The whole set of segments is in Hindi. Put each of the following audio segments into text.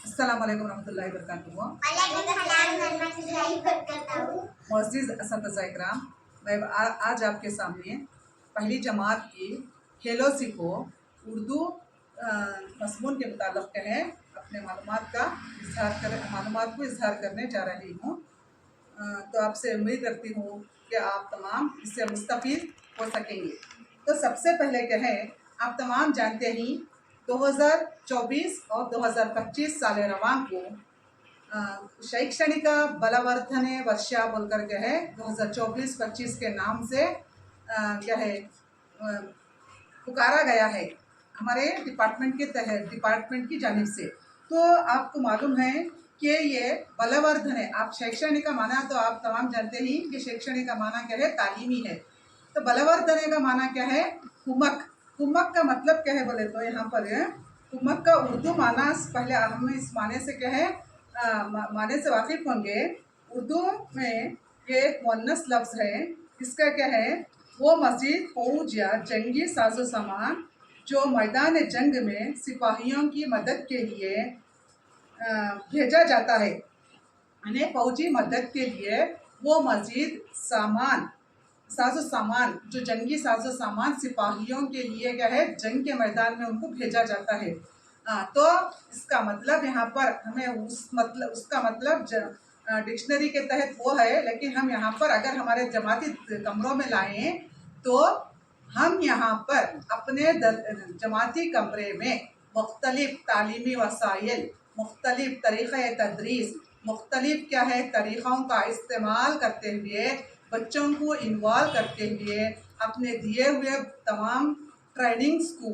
अस्सलामुअलैकुम रहमतुल्लाहि व बरकातुहू। मुअज़्ज़िज़ असतिज़ा इकराम, मैं आज आपके सामने पहली जमात की खेलो सीखो उर्दू मज़मून के मुताल्लिक़ कहें अपने मालूमात को इज़हार करने जा रही हूँ। तो आपसे उम्मीद रखती हूँ कि आप तमाम इससे मुस्तफ़ीद हो सकेंगे। तो सबसे पहले कहें, आप तमाम जानते ही 2024 और 2025 साल रवान को शैक्षणिक बलवर्धने वर्षा बोलकर के है 2024-25 के नाम से क्या है पुकारा गया है हमारे डिपार्टमेंट के तहत, डिपार्टमेंट की जानिब से। तो आपको मालूम है कि ये बलवर्धन है। आप शैक्षणिक का माना तो आप तमाम जानते ही कि शैक्षणिक का माना क्या है, तालीमी है। तो बलवर्धने का माना क्या है, कुमक। कुमक का मतलब क्या है बोले तो यहाँ पर कुमक का उर्दू माना, पहले हम इस माने से क्या है माने से वाकिफ होंगे। उर्दू में ये एक मुअन्नस लफ्ज़ है। इसका क्या है, वो मस्जिद, फौज या जंगी साजो सामान जो मैदान जंग में सिपाहियों की मदद के लिए भेजा जाता है, यानी फौजी मदद के लिए वो मस्जिद सामान साजो सामान जो जंगी साजो सामान सिपाहियों के लिए क्या है जंग के मैदान में उनको भेजा जाता है। तो इसका मतलब यहाँ पर हमें उसका मतलब डिक्शनरी के तहत वो है, लेकिन हम यहाँ पर अगर हमारे जमाती कमरों में लाएं तो हम यहाँ पर अपने जमाती कमरे में मुख्तलिफ तालीमी वसाइल, मुख्तलिफ तरीक़े तदरीस, मुख्तलिफ क्या है तरीक़ों का इस्तेमाल करते हुए बच्चों को इन्वॉल्व करते हुए अपने दिए हुए तमाम ट्रेनिंग्स को,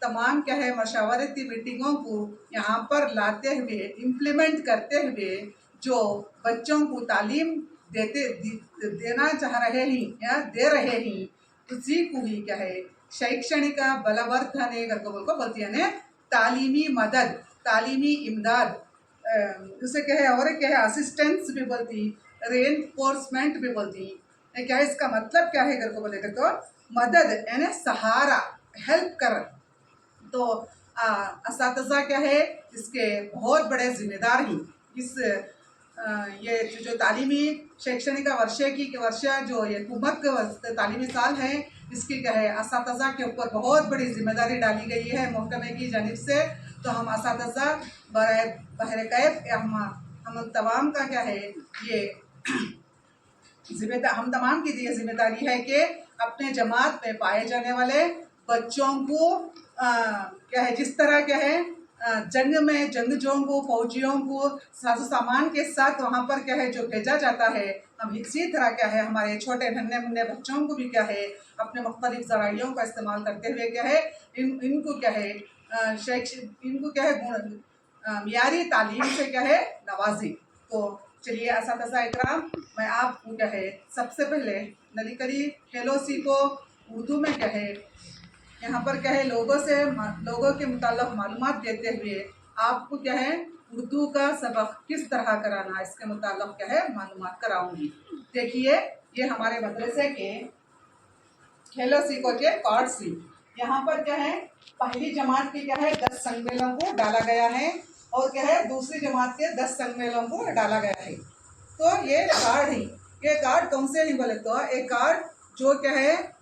तमाम क्या है मशावरती मीटिंगों को यहाँ पर लाते हुए, इम्प्लीमेंट करते हुए जो बच्चों को तालीम देना चाह रहे हैं या दे रहे हैं, उसी को ही क्या है शैक्षणिक बलवर्धने करके बोलती है, तालीमी मदद, तालीमी इमदाद, उसे क्या है और क्या है असिस्टेंस भी बोलती, रेनफोर्समेंट भी बोलती। क्या है इसका मतलब क्या है करके बोलेगा तो मदद यानी सहारा, हेल्प कर। तो असातिज़ा क्या है इसके बहुत बड़े जिम्मेदार ही। इस ये जो तालीमी शैक्षणिक वर्षा जो ये कुमक तालीमी साल है, इसकी क्या है असातिज़ा के ऊपर बहुत बड़ी जिम्मेदारी डाली गई है महकमे की जानिब से। तो हम असातिज़ा बहरे कैफ हम तमाम का क्या है ये हम तमाम की ये जिम्मेदारी है कि अपने जमात में पाए जाने वाले बच्चों को क्या है जिस तरह क्या है जंग में जंगजों को, फौजियों को साजो सामान के साथ वहाँ पर क्या है जो भेजा जाता है, हम इसी तरह क्या है हमारे छोटे नन्हे मुन्ने बच्चों को भी क्या है अपने मुख्तलिफ ज़राइयों का इस्तेमाल करते हुए क्या है इनको क्या है इनको क्या है मियारी तालीम से क्या है नवाजी। तो चलिए असातिज़ा इकराम, मैं आपको क्या है सबसे पहले नलिकली खेलो सीखो उर्दू में क्या है यहाँ पर क्या है लोगों के मुताल्लिक़ मालूमात देते हुए आपको क्या है उर्दू का सबक किस तरह कराना है इसके मुताल्लिक़ क्या है मालूमात कराऊंगी। देखिए ये हमारे मदरसे के खेलो सीखो के कार्ड सी, यहाँ पर क्या है पहली जमात की क्या है 10 संगमेलों को डाला गया है और क्या है दूसरी जमात के 10 संगमेलों को डाला गया है। तो ये कार्ड ही, ये कार्ड कौन से नहीं बोले तो एक कार्ड जो क्या है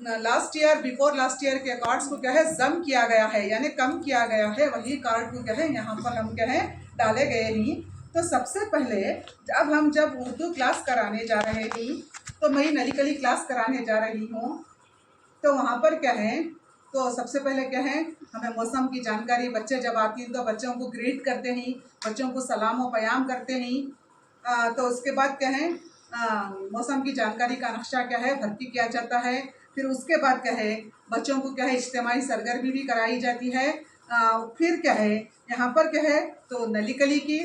बिफोर लास्ट ईयर के कार्ड्स को क्या है जम किया गया है, यानी कम किया गया है, वही कार्ड को क्या है यहाँ पर हम क्या है डाले गए ही। तो सबसे पहले जब उर्दू क्लास कराने जा रहे ही, तो मैं नलिकली क्लास कराने जा रही हूँ, तो वहाँ पर क्या है तो सबसे पहले क्या है हमें मौसम की जानकारी, बच्चे जब आती हैं तो बच्चों को ग्रीट करते हैं, बच्चों को सलाम व प्याम करते हैं। तो उसके बाद क्या है मौसम की जानकारी का नक्शा क्या है भर्ती किया जाता है। फिर उसके बाद क्या है बच्चों को क्या है इज्तिमाई सरगर्मी भी कराई जाती है। फिर क्या है यहाँ पर क्या है तो नलिकली की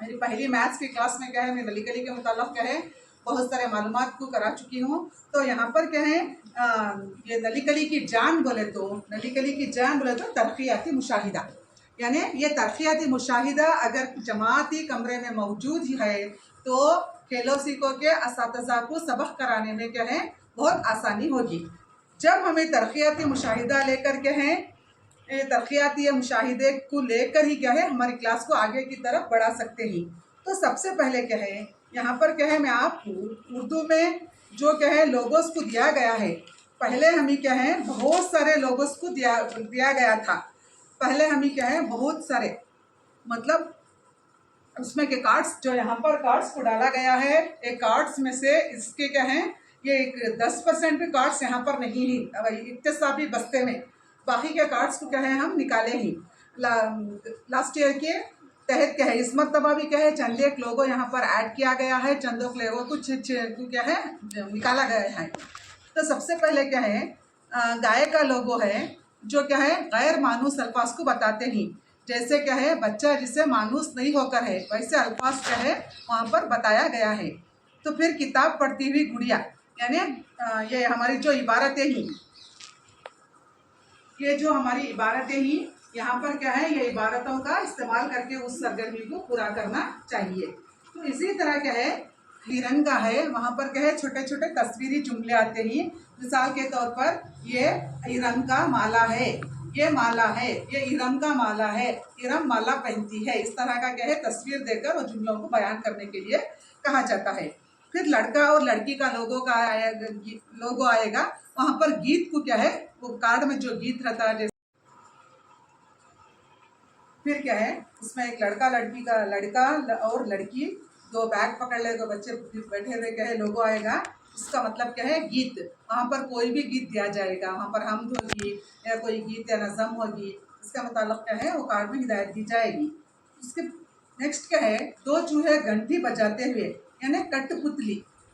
मेरी पहली मैथ्स की क्लास में क्या है मैं नलिकली के मुताल्लिक़ क्या है बहुत सारे मालूमात को करा चुकी हूँ। तो यहाँ पर क्या है ये नलिकली की जान बोले तो तरक्याती मुशाहिदा, यानी ये तरक्याती मुशाहिदा अगर जमाती कमरे में मौजूद ही है तो खेलो सीखो के असातिज़ा को सबक कराने में क्या है बहुत आसानी होगी। जब हमें तरक्याती मुशाहिदा लेकर के हैं तरक्याती मुशाहिदे को लेकर ही क्या है हमारी क्लास को आगे की तरफ बढ़ा सकते हैं। तो सबसे पहले क्या है यहाँ पर क्या है मैं आपको उर्दू में जो क्या है लोगोस को दिया गया है, पहले हमें क्या है बहुत सारे लोगोस को दिया गया था। पहले हमें क्या है बहुत सारे मतलब उसमें के कार्ड्स जो यहाँ पर कार्ड्स को डाला गया है, एक कार्ड्स में से इसके क्या है ये 10% भी कार्ड्स यहाँ पर नहीं है इक्तसाबी बस्ते में, बाकी के कार्ड्स को क्या है हम निकाले ही लास्ट ईयर के तहत क्या है इस मरतबा भी क्या है चंद एक लोगों यहाँ पर ऐड किया गया है, चंदों लोगों कुछ क्या है निकाला गया है। तो सबसे पहले क्या है गाय का लोगो है जो क्या है गैर मानूस अल्फाज को बताते हैं, जैसे क्या है बच्चा जिसे मानूस नहीं होकर है वैसे अल्फाज क्या है वहाँ पर बताया गया है। तो फिर किताब पढ़ती हुई गुड़िया यानी ये हमारी जो इबारतें ही, ये जो हमारी इबारतें ही यहाँ पर क्या है ये इबारतों का इस्तेमाल करके उस सरगर्मी को पूरा करना चाहिए। तो इसी तरह क्या है हिरन का है वहाँ पर क्या है छोटे छोटे तस्वीरी जुमले आते ही, मिसाल के तौर पर ये हिरन का माला है, ये माला है, ये इरम का माला है, इरम माला पहनती है, इस तरह का क्या है तस्वीर देकर वो जुमलों को बयान करने के लिए कहा जाता है। फिर लड़का और लड़की का लोगो आएगा वहाँ पर गीत को क्या है वो कार्ड में जो गीत रहता है फिर क्या है उसमें एक लड़का और लड़की दो बैग पकड़ ले, दो बच्चे बैठे हुए क्या है लोगो आएगा, उसका मतलब क्या है गीत, वहाँ पर कोई भी गीत दिया जाएगा, वहाँ पर हमद होगी या कोई गीत या नज़म होगी, इसका मतलब क्या है वो कार्ड में हिदायत दी जाएगी। उसके नेक्स्ट क्या है दो चूहे घंटी बजाते हुए यानी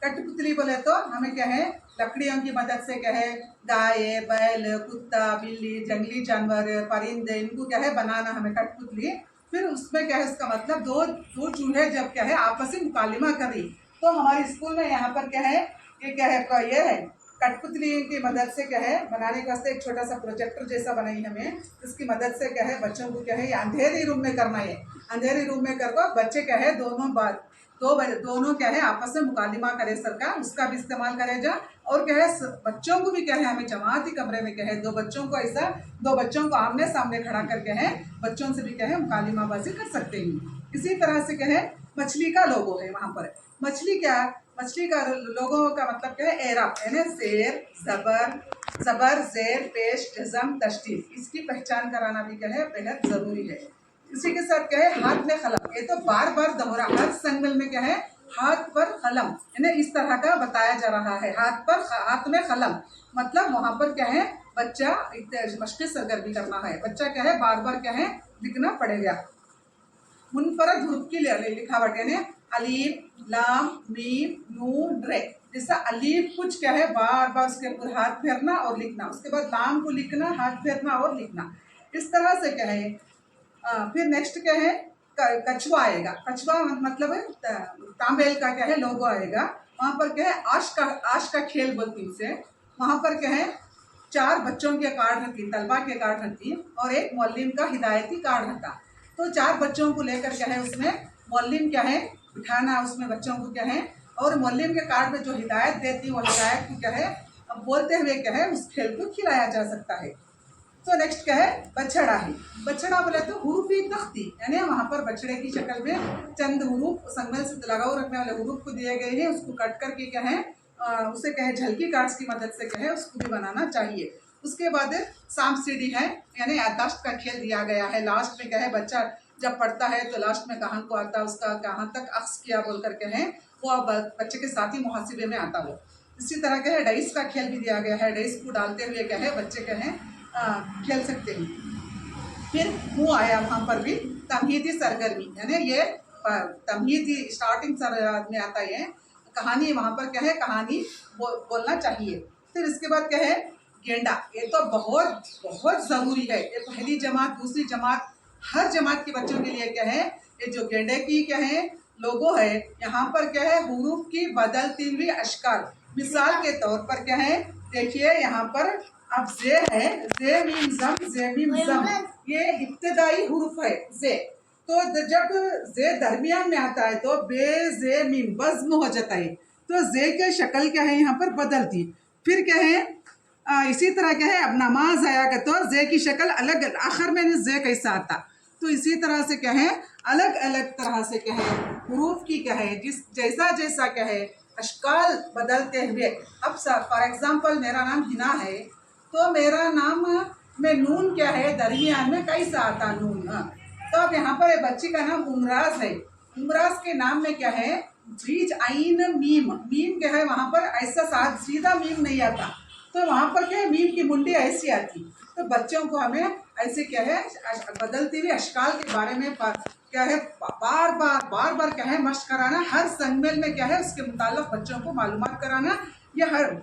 कठपुतली बोले तो हमें क्या है लकड़ियों की मदद से क्या है गाय बैल कुत्ता बिल्ली जंगली जानवर परिंदे इनको क्या है बनाना हमें कठपुतली। फिर उसमें क्या है उसका मतलब दो चूहे जब क्या है आपस में मुकालिमा करी, तो हमारे स्कूल में यहाँ पर क्या है ये है कठपुतली की मदद से क्या है बनाने के वास्ते एक छोटा सा प्रोजेक्टर जैसा बनाई हमें, इसकी मदद से क्या है बच्चों को क्या है अंधेरी रूम में करना है, अंधेरी रूम में करके बच्चे क्या है दोनों क्या है आपस में मुकालिमा करे सरकार उसका भी इस्तेमाल करे जा। और क्या है बच्चों को भी क्या है हमें जमाती कमरे में क्या है दो बच्चों को आमने सामने खड़ा करके है बच्चों से भी क्या है मुकालिमाबाजी कर सकते हैं। इसी तरह से क्या है मछली का लोगो है, वहाँ पर मछली का लोगो का मतलब क्या है एराब यानी शेर जबर जेर पेश जज़म तशदीद, इसकी पहचान कराना भी क्या है बेहद जरूरी है। इसी के साथ क्या है हाथ में कलम, ये तो बार बार दोहरा हर संगल में क्या है हाथ पर कलम यानी इस तरह का बताया जा रहा है, हाथ में कलम मतलब वहाँ पर क्या है बच्चा मशक़ सरगर्मी करना है, बच्चा क्या है बार बार क्या है लिखना पड़ेगा। मुनफरद हुरूफ की लिखावट यानी अलीफ लाम मीम नून रे, जैसा अलीफ कुछ क्या है बार बार उसके ऊपर हाथ फेरना और लिखना, उसके बाद लाम को लिखना हाथ फेरना और लिखना, इस तरह से क्या है। फिर नेक्स्ट क्या है कछुआ आएगा, कछुआ मतलब तांबेल का क्या है लोगो आएगा, वहाँ पर क्या है आश का खेल बोलती है उसे, वहाँ पर क्या है 4 बच्चों के कार्ड रहती, तलबा के कार्ड रहती और एक मौलिम का हिदायती कार्ड रहता। तो 4 बच्चों को लेकर क्या है उसमें मौलिम क्या है बिठाना उसमें बच्चों को क्या है, और मौलिम के कार्ड में जो हिदायत देती वो हिदायत को क्या है अब बोलते हुए क्या है उस खेल को खिलाया जा सकता है। तो नेक्स्ट क्या है बछड़ा है, बछड़ा बोले तो हुरूफी तख्ती यानी वहाँ पर बछड़े की शक्ल में चंद हुरूफ संगल से लगाओ रखने वाले हुरूफ को दिए गए हैं, उसको कट करके क्या है उसे क्या है झलकी कार्ड्स की मदद से क्या है उसको भी बनाना चाहिए। उसके बाद सांप सीढ़ी है यानी याददाश्त का खेल दिया गया है, लास्ट में क्या है बच्चा जब पढ़ता है तो लास्ट में कहाँ को आता है उसका कहाँ तक अक्स किया बोल कर के है वो बच्चे के साथ ही मुहासिबे में आता हो। इसी तरह क्या है डाइस का खेल भी दिया गया है, डाइस को डालते हुए क्या है बच्चे क्या है खेल सकते हैं। फिर वो आया वहाँ पर भी तमहीदी सरगर्मी यानी ये तमहीदी स्टार्टिंग में आता है कहानी, वहाँ पर क्या है कहानी बोलना चाहिए। फिर इसके बाद क्या है गेंडा, ये तो बहुत बहुत ज़रूरी है, ये पहली जमात दूसरी जमात हर जमात के बच्चों के लिए क्या है ये जो गेंडे की क्या है लोगो है, यहाँ पर क्या है हुरूफ की बदलती हुई अशकाल, मिसाल के तौर पर क्या है देखिए यहाँ पर अब जे है जे मीम जम ये इब्तदाई हुरूफ है जे, तो जब जे दरमियान में आता है तो बे जे मीम बज़्म हो जाता है, तो जे के शक्ल क्या है यहाँ पर बदलती। फिर क्या है इसी तरह क्या है, अब नमाज आया का तो जे की शक्ल अलग आखिर में जे कैसा आता, तो इसी तरह से क्या है अलग अलग तरह से क्या है हरूफ की क्या है जिस जैसा जैसा क्या है अशकाल बदलते हुए। अब फॉर एग्जांपल मेरा नाम हिना है, तो मेरा नाम में नून क्या है दरमियान में कैसा आता नून। तो अब यहाँ पर बच्ची का नाम उमराज है, उमराज के नाम में क्या है बीच आइन मीम, मीम क्या है वहाँ पर ऐसा सीधा मीम नहीं आता, तो वहाँ पर क्या है मीम की मुंडी ऐसी आती। तो बच्चों को हमें ऐसे क्या है बदलती हुई अशकाल के बारे में क्या है बार बार क्या है मश्क कराना, हर संगमेल में क्या है उसके मुताल्लिक बच्चों को मालूमात कराना। यह हर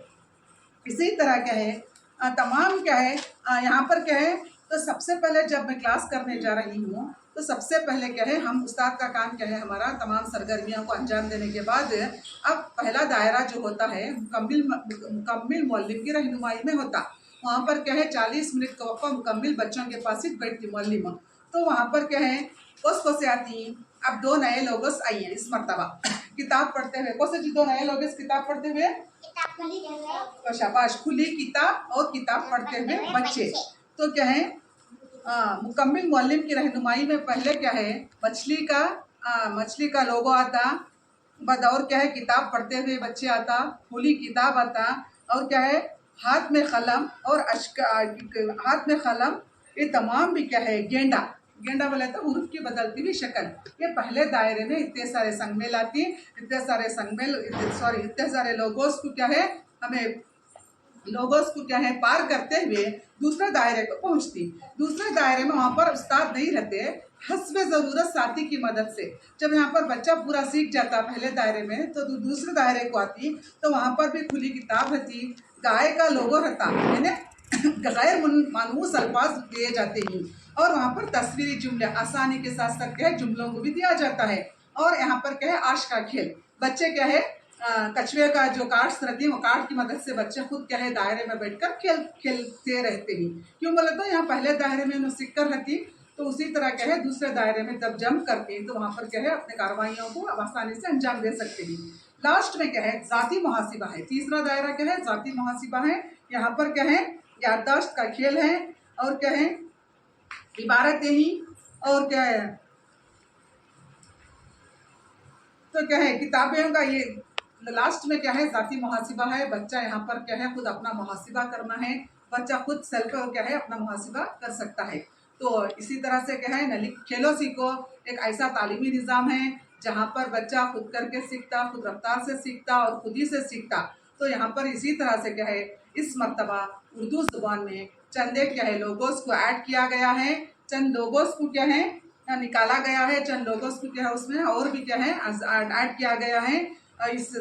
इसी तरह क्या है तमाम क्या है यहाँ पर क्या है, तो सबसे पहले जब मैं क्लास करने जा रही हूँ तो सबसे पहले क्या है हम उस्ताद का काम क्या है हमारा तमाम सरगर्मियों को अंजाम देने के बाद अब पहला दायरा जो होता है मुकम्मिल मौलिम की रहनुमाई में होता। वहाँ पर क्या है 40 मिनट का वक़्फ़ा मुकम्मिल बच्चों के पास ही बैठती मौलिमा। तो वहाँ पर क्या है कौन से आती, अब 2 नए लोगों आई हैं इस मरतबा किताब पढ़ते हुए। कौन से जी 2 नए लोग इस किताब पढ़ते हुए, तो शाबाश, खुली किताब और किताब पढ़ते हुए बच्चे। तो क्या है मुकम्मिल मौलिम की रहनुमाई में पहले क्या है मछली का लोगो आता, बदौर क्या है किताब पढ़ते हुए बच्चे आता, खुली किताब आता, और क्या है हाथ में कलम और हाथ में कलम, ये तमाम भी क्या है गेंडा, गेंडा बोला था हुरूफ की बदलती हुई शक्ल। ये पहले दायरे में इतने सारे संगमेल आती, इतने सारे लोगोस को क्या है हमें लोगोस को क्या है पार करते हुए दूसरे दायरे को पहुंचती। दूसरे दायरे में वहाँ पर उस्ताद नहीं रहते, हस्बे ज़रूरत साथी की मदद से जब यहाँ पर बच्चा पूरा सीख जाता पहले दायरे में तो दूसरे दायरे को आती, तो वहाँ पर भी खुली किताब रहती, गाय का लोगो रहता, यानी गैर मानूस अल्फाज दिए जाते हैं, और वहाँ पर तस्वीरी जुमले आसानी के साथ साथ क्या है जुमलों को भी दिया जाता है। और यहाँ पर क्या है आश का खेल, बच्चे क्या है कछुए का जो कार्ड्स रहती है वो कार्ड की मदद से बच्चे खुद क्या है दायरे में बैठकर खेलते रहते हैं। क्यों बोले तो यहाँ पहले दायरे में उन्हें सीख कर रहती, तो उसी तरह क्या है दूसरे दायरे में जब जम करते हैं तो वहाँ पर क्या है अपने कार्रवाइयों को आसानी से अंजाम दे सकते हैं। लास्ट में क्या है जाती मुहासिबा है, तीसरा दायरा क्या है जाती मुहासिबा है। यहाँ पर क्या है याददाश्त का खेल है, और क्या है इबारतें ही, और क्या है तो क्या है किताबें का ये लास्ट में क्या है जाती मुहासिबा है। बच्चा यहाँ पर क्या है खुद अपना मुहासिबा करना है, बच्चा खुद सेल्फ क्या है अपना मुहासिबा कर सकता है। तो इसी तरह से क्या है नली खेलो सीखो एक ऐसा तालीमी निज़ाम है जहाँ पर बच्चा खुद करके सीखता, खुद रफ्तार से सीखता और खुद ही से सीखता। तो यहाँ पर इसी तरह से क्या है इस मरतबा उर्दू ज़ुबान में चंद एक क्या है लोगोस को ऐड किया गया है, चंद लोगोस को क्या है निकाला गया है, चंद लोगोस को क्या है उसमें और भी क्या है ऐड किया गया है। इस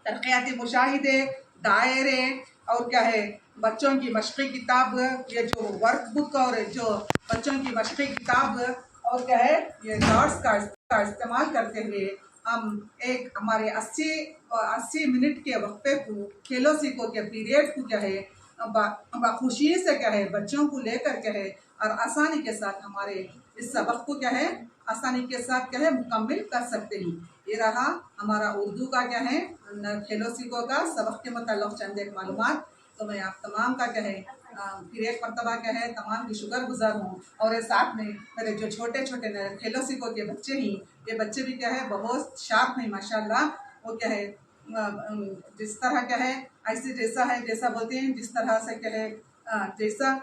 तरक्याती मुशाहिदे दायरे और क्या है बच्चों की मशक़ी किताब, ये जो वर्क बुक और जो बच्चों की मशक़ी किताब और क्या है ये नोट्स का इस्तेमाल करते हुए हम एक हमारे 80 मिनट के वक्फे को खेलो सीखो के पीरियड को क्या है खुशी से क्या है बच्चों को लेकर क्या है और आसानी के साथ हमारे इस सबक को क्या है आसानी के साथ क्या है मुकम्मिल कर सकते हैं। ये रहा हमारा उर्दू का क्या है खेलो सीखो का सबक के मतलब चंद एक मालूमात। तो मैं आप तमाम का क्या है फिर एक मरतबा क्या है तमाम की शुक्रगुजार हूँ, और ये साथ में मेरे जो छोटे छोटे खेलो सीखो के बच्चे ही, ये बच्चे भी क्या है बहुत शार्प हैं माशाल्लाह। वो क्या है जिस तरह क्या है ऐसे जैसा है जैसा बोलते हैं जिस तरह से क्या है जैसा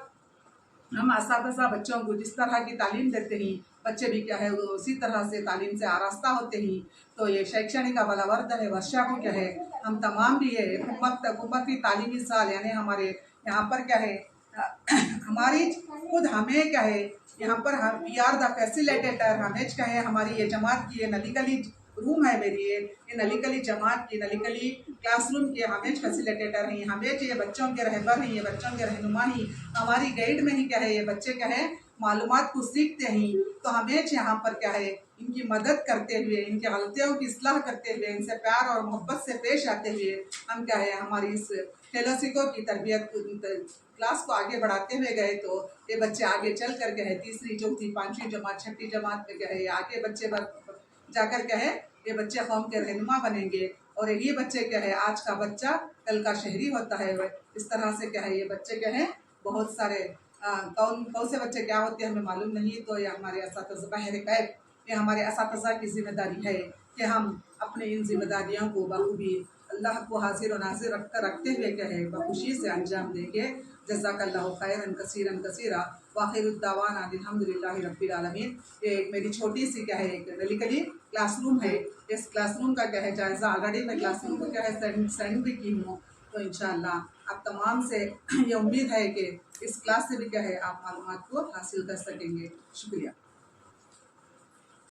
हम असातिज़ा बच्चों को जिस तरह की तालीम देते हैं बच्चे भी क्या है वो उसी तरह से तालीम से आरास्ता होते हैं। तो ये शैक्षणिक बलावर्धन है वर्षा को क्या है हम तमाम भी है हुकूमत की तालीमी साल यानी हमारे यहाँ पर क्या है हमारी खुद हमें क्या है यहाँ पर हम वी आर द फैसिलिटेटर, हमें क्या है हमारी ये जमात की ये नली कली रूम है मेरी ये नली कली जमात की नली कली क्लासरूम के हमें फैसिलिटेटर हैं, हमें ये बच्चों के रहबर हैं, ये बच्चों के रहनुमा ही हमारी गाइड में ही क्या है ये बच्चे क्या है मालूमात को सीखते हैं। तो हमें यहाँ पर क्या है इनकी मदद करते हुए इनकी गलतियों की इस्लाह करते हुए इनसे प्यार और मोहब्बत से पेश आते हुए हम क्या है हमारी इस फेलोशिपो की तरबियत क्लास को आगे बढ़ाते हुए गए। तो ये बच्चे आगे चल कर के है तीसरी चौथी पाँचवीं जमात छठी जमात में क्या है आगे बच्चे जाकर क्या है ये बच्चे कौम के रहनुमा बनेंगे, और ये बच्चे क्या है आज का बच्चा कल का शहरी होता है। इस तरह से क्या है ये बच्चे क्या है बहुत सारे कौन कौन से बच्चे क्या होते हैं हमें मालूम नहीं। तो ये हमारे असातिज़ा बहर कैफ, ये हमारे असातिज़ा की जिम्मेदारी है कि हम अपने इन जिम्मेदारियों को बखूबी अल्लाह को हाजिर और नाजिर रखते हुए क्या है बखुशी से अंजाम देंगे। जज़ाकल्लाहु खैरन कसीरन कसीरा वाखिर दावाना अल्हम्दुलिल्लाहि रब्बिल आलमीन। ये एक मेरी छोटी सी क्या है एक नलिकली क्लासरूम है। इस क्लासरूम का क्या है जायज़ा ऑलरेडी मैं क्लासरूम को क्या है सेंड भी की हूँ। तो इंशाअल्लाह आप तमाम से ये उम्मीद है कि इस क्लास से भी क्या है आप मालूमात को हासिल कर सकेंगे। शुक्रिया।